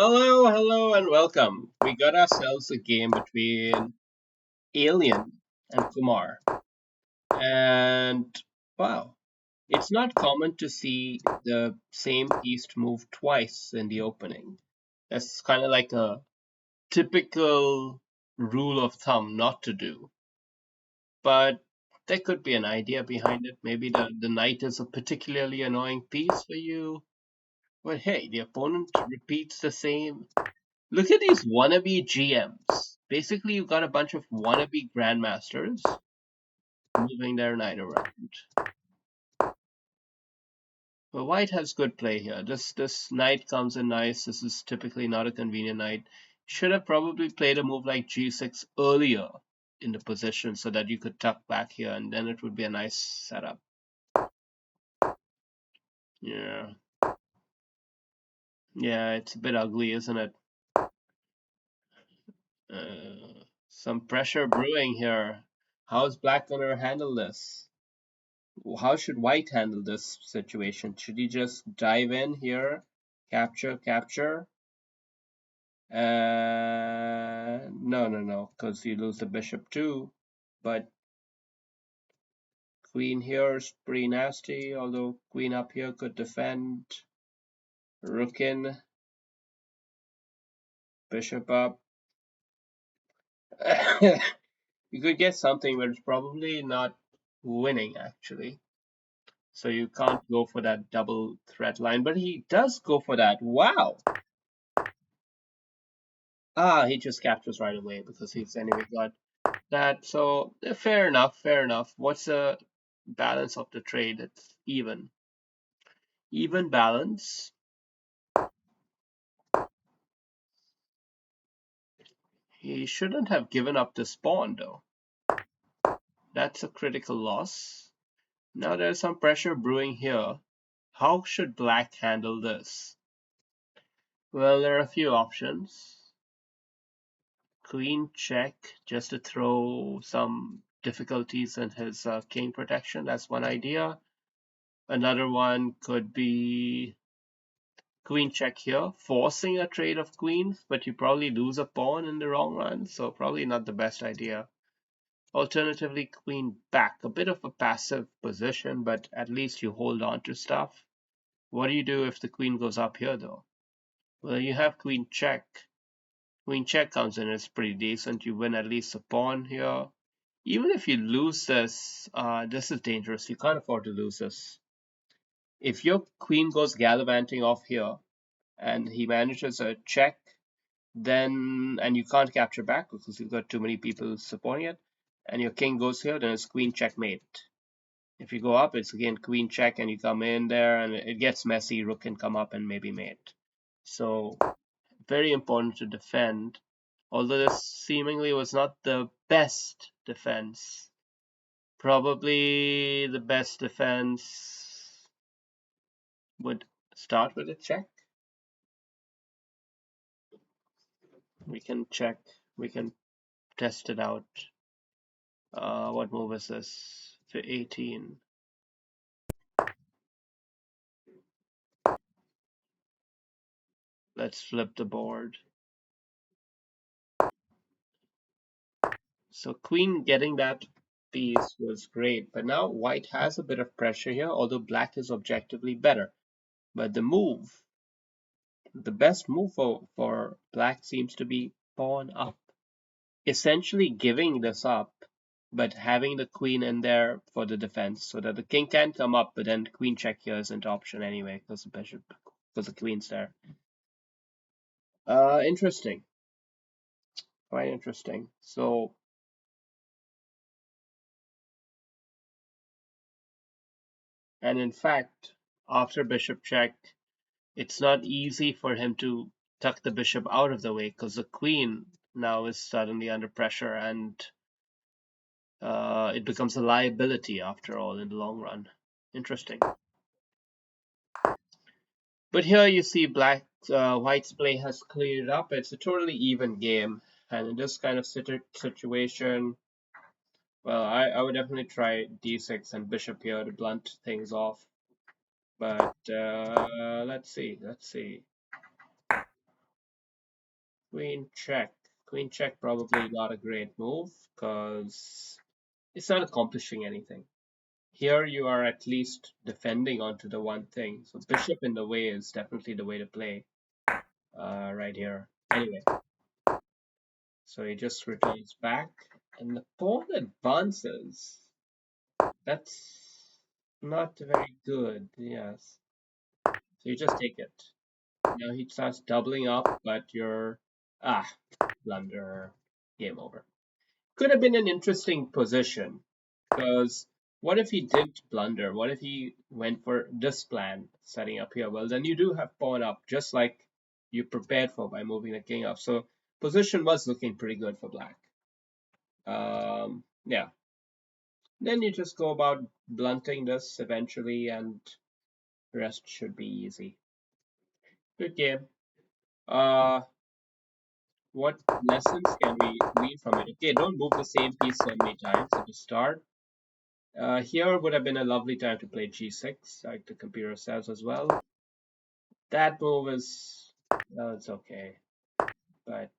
Hello, and welcome. We got ourselves a game between Alien and Kumar. And wow, it's not common to see the same piece move twice in the opening. That's kind of like a typical rule of thumb not to do. But there could be an idea behind it. Maybe the knight is a particularly annoying piece for you. But hey, the opponent repeats the same. Look at these wannabe GMs. Basically, you've got a bunch of wannabe grandmasters moving their knight around. But white has good play here. This knight comes in nice. This is typically not a convenient knight. Should have probably played a move like g6 earlier in the position so that you could tuck back here, and then it would be a nice setup. Yeah. Yeah, it's a bit ugly, isn't it? Some pressure brewing here. How's black gonna handle this? How should white handle this situation? Should he just dive in here, capture? No, because you lose the bishop too. But queen here is pretty nasty, although queen up here could defend. Rook in, bishop up. You could get something, but it's probably not winning, actually. So you can't go for that double threat line, but he does go for that. Wow! Ah, he just captures right away because his enemy got that. So fair enough, fair enough. What's the balance of the trade? It's even. Even balance. He shouldn't have given up the pawn though. That's a critical loss. Now there's some pressure brewing here. How should black handle this? Well, there are a few options. Queen check just to throw some difficulties in his king protection. That's one idea. Another one could be queen check here, forcing a trade of queens, but you probably lose a pawn in the long run, so probably not the best idea. Alternatively, queen back, a bit of a passive position, but at least you hold on to stuff. What do you do if the queen goes up here, though? Well, you have queen check. Queen check comes in, it's pretty decent. You win at least a pawn here. Even if you lose this, this is dangerous. You can't afford to lose this. If your queen goes gallivanting off here, and he manages a check, then and you can't capture back because you've got too many people supporting it, and your king goes here, then it's queen checkmate. If you go up, it's again queen check, and you come in there, and it gets messy. Rook can come up and maybe mate. So very important to defend. Although this seemingly was not the best defense, probably the best defense would start with a check. We can check. We can test it out. What move is this? For 18. Let's flip the board. So queen getting that piece was great, but now white has a bit of pressure here, although black is objectively better. But the best move for black seems to be pawn up. Essentially giving this up, but having the queen in there for the defense so that the king can come up, but then queen check here isn't an option anyway because the bishop, because the queen's there. Interesting. Quite interesting. So, and in fact, after bishop check, it's not easy for him to tuck the bishop out of the way because the queen now is suddenly under pressure and it becomes a liability after all in the long run. Interesting. But here you see white's play has cleared up. It's a totally even game. And in this kind of situation, well, I would definitely try d6 and bishop here to blunt things off. But let's see. Queen check. Queen check probably not a great move because it's not accomplishing anything. Here you are at least defending onto the one thing. So bishop in the way is definitely the way to play right here. Anyway, so he just returns back and the pawn advances. That's not very good. Yes. So you just take it. Now he starts doubling up, but you're blunder. Game over. Could have been an interesting position because what if he did blunder? What if he went for this plan, setting up here? Well, then you do have pawn up, just like you prepared for by moving the king up. So position was looking pretty good for black. Yeah. Then you just go about blunting this eventually, and the rest should be easy. Good game. Uh, what lessons can we glean from it? Okay, don't move the same piece so many times at the start. Here would have been a lovely time to play g6, like the computer says as well. That move is, well, it's okay. But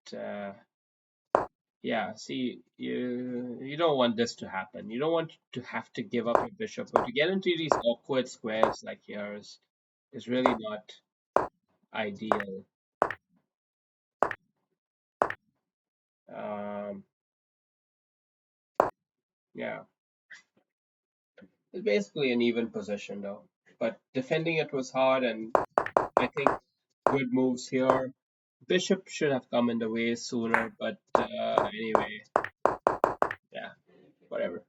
yeah, see, you don't want this to happen. You don't want to have to give up your bishop, but to get into these awkward squares like here is really not ideal. Um, yeah, it's basically an even position though. But defending it was hard, and I think good moves here. Bishop should have come in the way sooner, but anyway, yeah, whatever.